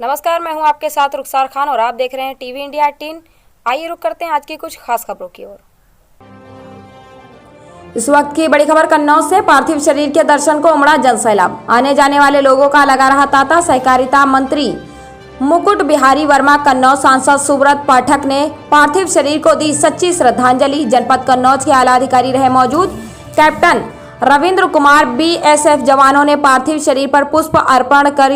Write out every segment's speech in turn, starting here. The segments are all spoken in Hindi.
नमस्कार, मैं हूं आपके साथ रुखसार खान और आप देख रहे हैं टीवी इंडिया 18। आइए रुक करते हैं आज की कुछ खास खबरों की ओर। इस वक्त की बड़ी खबर कन्नौज से। पार्थिव शरीर के दर्शन को उमड़ा जनसैलाब। आने जाने वाले लोगों का लगा रहा तांता। सहकारिता मंत्री मुकुट बिहारी वर्मा, कन्नौज सांसद सुब्रत पाठक ने पार्थिव शरीर को दी सच्ची श्रद्धांजलि। जनपद कन्नौज के आला अधिकारी रहे मौजूद। कैप्टन रविंद्र कुमार, बीएसएफ जवानों ने पार्थिव शरीर पर पुष्प अर्पण कर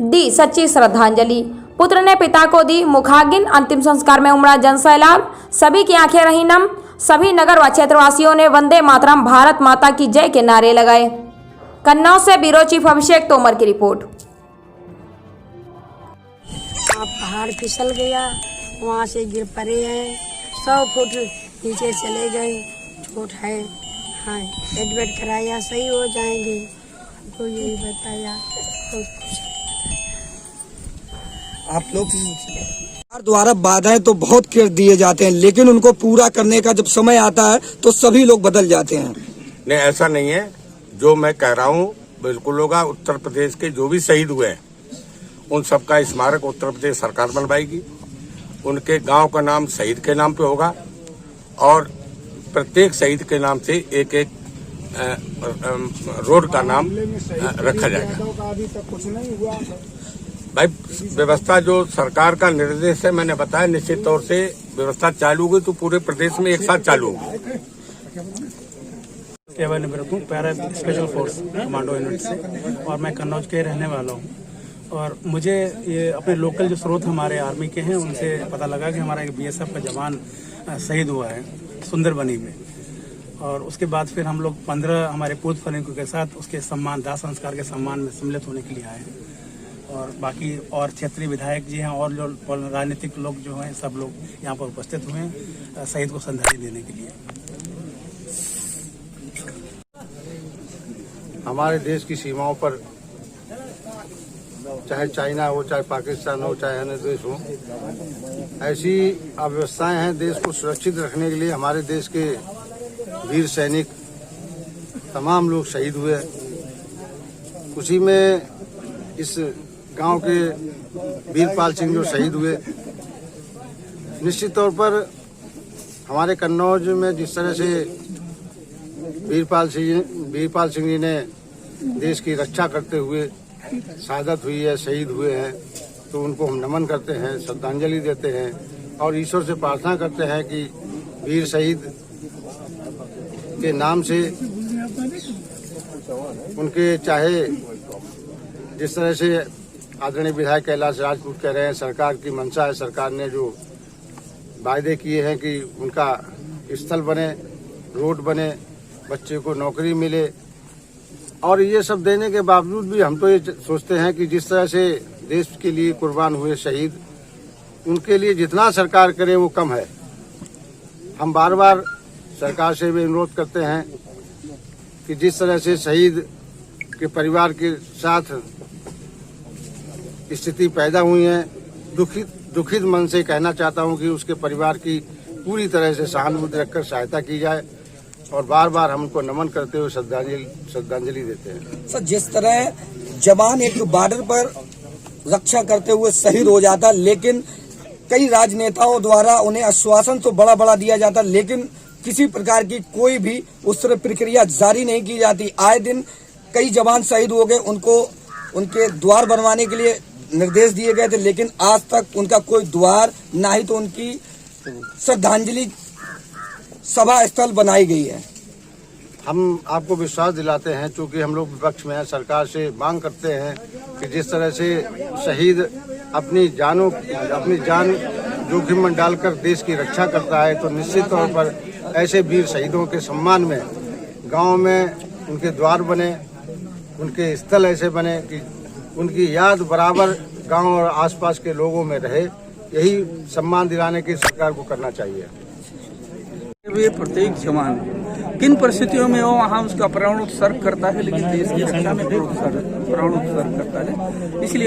दी सच्ची श्रद्धांजलि। पुत्र ने पिता को दी मुखाग्नि। अंतिम संस्कार में उमड़ा जनसैलाब। सभी की आंखें रही नम। सभी नगर व क्षेत्रवासियों ने वंदे मातरम, भारत माता की जय के नारे लगाए। कन्नौज से ब्यूरो चीफ अभिषेक तोमर की रिपोर्ट। पहाड़ फिसल गया, वहाँ से गिर पड़े हैं, 100 फुट नीचे चले गए। चोट है, हाँ एडमिट कराया, सही हो जाएंगे, हमको यही बताया। आप लोग सरकार द्वारा बाधाएं तो बहुत कर दिए जाते हैं, लेकिन उनको पूरा करने का जब समय आता है तो सभी लोग बदल जाते हैं। नहीं, ऐसा नहीं है। जो मैं कह रहा हूँ बिल्कुल होगा। उत्तर प्रदेश के जो भी शहीद हुए हैं उन सबका स्मारक उत्तर प्रदेश सरकार बनवाएगी। उनके गांव का नाम शहीद के नाम पे होगा और प्रत्येक शहीद के नाम से एक एक रोड का नाम रखा जाएगा। भाई, व्यवस्था जो सरकार का निर्देश है, मैंने बताया निश्चित तौर से व्यवस्था चालू होगी तो पूरे प्रदेश में एक साथ चालू होगी। Para special force commando unit से, और मैं कन्नौज के रहने वाला हूँ। और मुझे ये अपने लोकल जो स्रोत हमारे आर्मी के हैं उनसे पता लगा कि हमारा एक बीएसएफ का जवान शहीद हुआ है सुंदरबनी में। और उसके बाद फिर हम लोग 15 हमारे पूर्व सैनिकों के साथ उसके सम्मान, दाह संस्कार के सम्मान में सम्मिलित होने के लिए आए हैं। और बाकी और क्षेत्रीय विधायक जी हैं और जो राजनीतिक लोग जो हैं सब लोग यहाँ पर उपस्थित हुए हैं शहीद को श्रद्धांजलि देने के लिए। हमारे देश की सीमाओं पर चाहे चाइना हो, चाहे पाकिस्तान हो, चाहे अन्य देश हो, ऐसी अव्यवस्थाएं हैं। देश को सुरक्षित रखने के लिए हमारे देश के वीर सैनिक तमाम लोग शहीद हुए। उसी में इस गांव के वीरपाल सिंह जो शहीद हुए, निश्चित तौर पर हमारे कन्नौज में जिस तरह से वीरपाल सिंह जी ने देश की रक्षा करते हुए शहादत हुई है, शहीद हुए हैं, तो उनको हम नमन करते हैं, श्रद्धांजलि देते हैं और ईश्वर से प्रार्थना करते हैं कि वीर शहीद के नाम से उनके, चाहे जिस तरह से आदरणीय विधायक कैलाश राजपूत कह रहे हैं, सरकार की मंशा है, सरकार ने जो वायदे किए हैं कि उनका स्थल बने, रोड बने, बच्चे को नौकरी मिले, और ये सब देने के बावजूद भी हम तो ये सोचते हैं कि जिस तरह से देश के लिए कुर्बान हुए शहीद, उनके लिए जितना सरकार करे वो कम है। हम बार बार सरकार से भी अनुरोध करते हैं कि जिस तरह से शहीद के परिवार के साथ स्थिति पैदा हुई है, दुखित मन से कहना चाहता हूं कि उसके परिवार की पूरी तरह से सहानुभूति रखकर सहायता की जाए और बार बार हम उनको नमन करते हुए श्रद्धांजलि देते हैं। सर, जिस तरह जवान एक बॉर्डर पर रक्षा करते हुए शहीद हो जाता, लेकिन कई राजनेताओं द्वारा उन्हें आश्वासन तो बड़ा बड़ा दिया जाता, लेकिन किसी प्रकार की कोई भी उस तरह प्रक्रिया जारी नहीं की जाती। आए दिन कई जवान शहीद हो गए, उनको उनके द्वार बनवाने के लिए निर्देश दिए गए थे, लेकिन आज तक उनका कोई द्वार, ना ही तो उनकी श्रद्धांजलि सभा स्थल बनाई गई है। हम आपको विश्वास दिलाते हैं, चूंकि हम लोग विपक्ष में हैं, सरकार से मांग करते हैं कि जिस तरह से शहीद अपनी जान जोखिम में डालकर देश की रक्षा करता है, तो निश्चित तौर पर ऐसे वीर शहीदों के सम्मान में गांव में उनके द्वार बने, उनके स्थल ऐसे बने कि उनकी याद बराबर गांव और आसपास के लोगों में रहे। यही सम्मान दिलाने की सरकार को करना चाहिए। प्रत्येक जवान किन परिस्थितियों में हो वहाँ उसका प्राण उत्सर्ग करता है, लेकिन देश की रक्षा में प्राण उत्सर्ग करता है। इसलिए